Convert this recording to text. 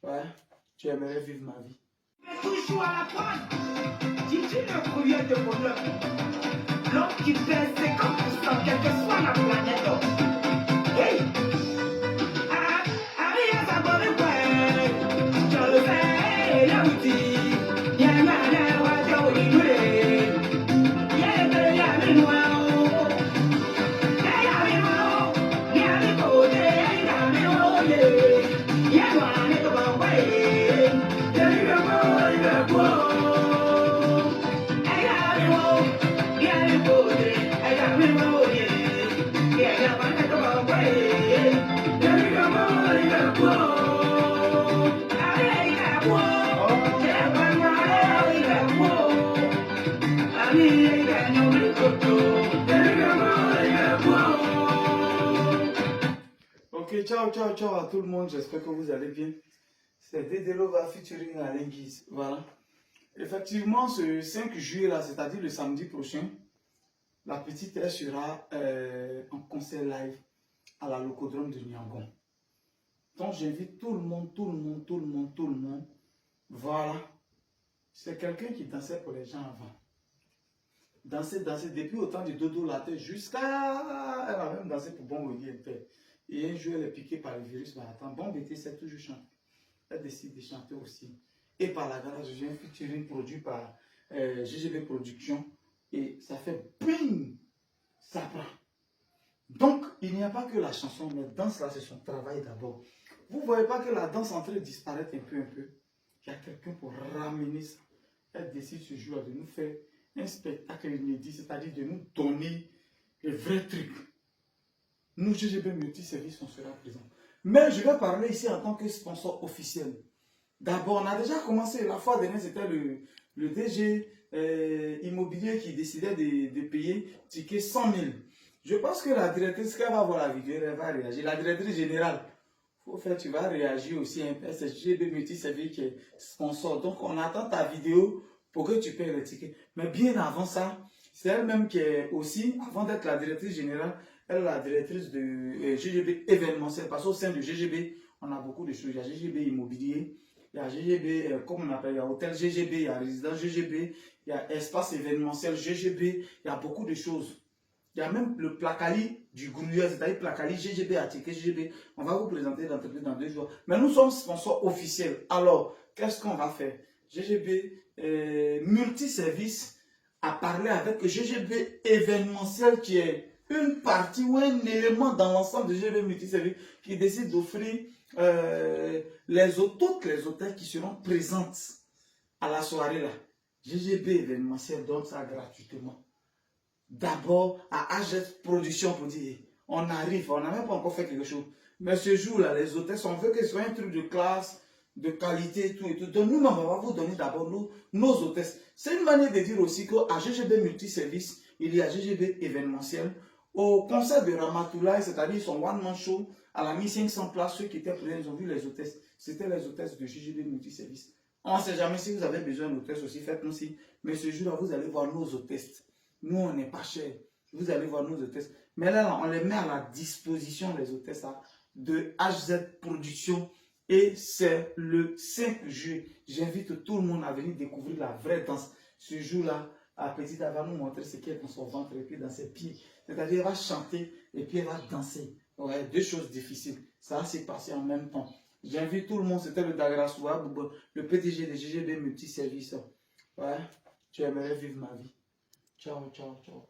Ouais, tu aimerais vivre ma vie. Toujours à la pointe. Dis-tu le courrier de bonheur? L'homme qui pèse 50%, quelle que soit la planète. Hey! Aria Sabori, ouais. Je le fais, la routine. Y'a la voiture, il nous l'est. Y'a le bleu, y'a le noir. Y'a le noir. Y'a le côté, y'a le noir. Y'a le noir, y'a le noir, ouais. Y'a le noir, y'a le noir. Ok, ciao, ciao, ciao à tout le monde, j'espère que vous allez bien. C'est Dedelova featuring Alain Guise, voilà. Effectivement, ce 5 juillet là, c'est-à-dire le samedi prochain, la petite elle sera en concert live à la Locodrome de Niangon. Donc j'invite tout le monde, tout le monde, tout le monde, tout le monde. Voilà. C'est quelqu'un qui dansait pour les gens avant. Danser, danser, depuis au temps de Dodo Latte jusqu'à... Elle a même dansé pour Bon Wiggy et Père. Et un jour, elle est piquée par le virus. Mais attends, Bon BT sait toujours chanter. Elle décide de chanter aussi. Et par la grâce, j'ai un featuring produit par GGB Production. Et ça fait bing, ça prend. Donc, il n'y a pas que la chanson, mais danse là, c'est son travail d'abord. Vous ne voyez pas que la danse est en train de disparaître un peu, Il y a quelqu'un pour ramener ça. Elle décide ce jour de nous faire un spectacle inédit, c'est-à-dire de nous donner le vrai truc. Nous, GGB Multiservice, on sera présent. Mais je vais parler ici en tant que sponsor officiel. D'abord, on a déjà commencé. La fois dernière, c'était le DG immobilier qui décidait de payer ticket 100 000. Je pense que la directrice, quand elle va voir la vidéo, elle va réagir. La directrice générale, faut faire, tu vas réagir aussi. C'est GGB Multiservice qui est sponsor. Donc, on attend ta vidéo pour que tu payes le ticket. Mais bien avant ça, c'est elle-même qui est aussi, avant d'être la directrice générale, elle est la directrice de GGB événementiel. Parce qu'au sein de GGB, on a beaucoup de choses. Il y a GGB immobilier, il y a GGB, comme on appelle, il y a hôtel GGB, il y a résidence GGB, il y a espace événementiel GGB, il y a beaucoup de choses. Il y a même le Placali du Gruyère, c'est-à-dire Placali GGB à ticket GGB. On va vous présenter l'entreprise dans 2 jours. Mais nous sommes sponsors officiels. Alors, qu'est-ce qu'on va faire? GGB Multiservice a parlé avec GGB événementiel qui est une partie ou un élément dans l'ensemble de GGB Multiservice qui décide d'offrir toutes les hôtels qui seront présentes à la soirée là. GGB événementiel donne ça gratuitement. D'abord à AGET Production pour dire on arrive, on n'a même pas encore fait quelque chose. Mais ce jour-là, les hôtels, on veut que ce soit un truc de classe, de qualité, tout et tout. Donc nous, on va vous donner d'abord nos hôtels. C'est une manière de dire aussi qu'à GGB Multiservice, il y a GGB événementiel. Au concert de Ramatoulaye, c'est-à-dire son one-man show, à la 1500 places, ceux qui étaient présents, ils ont vu les hôtels. C'était les hôtels de GGB Multiservice. On ne sait jamais si vous avez besoin d'hôtels aussi, faites-nous aussi. Mais ce jour-là, vous allez voir nos hôtels. Nous, on n'est pas cher. Vous allez voir nos hôtels. Mais là, on les met à la disposition, les hôtels de HZ Production. Et c'est le 5 juillet. J'invite tout le monde à venir découvrir la vraie danse. Ce jour-là, la petite, elle va nous montrer ce qu'elle est dans son ventre et puis dans ses pieds. C'est-à-dire, elle va chanter et puis elle va danser. Ouais, 2 choses difficiles. Ça va se passer en même temps. J'invite tout le monde. C'était le Dagra Souab, le PDG de GGB Multiservice. Ouais, tu aimerais vivre ma vie. Ciao, ciao, ciao.